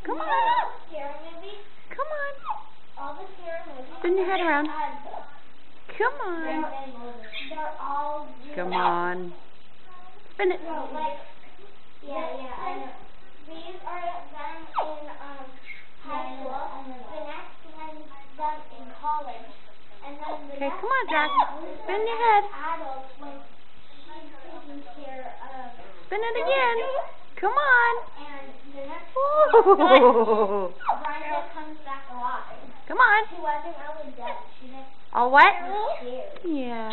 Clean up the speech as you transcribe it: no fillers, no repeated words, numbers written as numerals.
Come on. Scary movies. Come on. All the scary movies. Spin your head around. Come on. They're all. Come on. Spin it. No, like. Yeah, I know. These are them in high school. The next one's them in college. And then the Okay, next come on, Zach. Spin your one head. is adults when she's taking care of. Spin it again. Come on. And the next Ooh. Brenda comes back alive. Come on. She wasn't really dead. She just All wet? was scared. Yeah.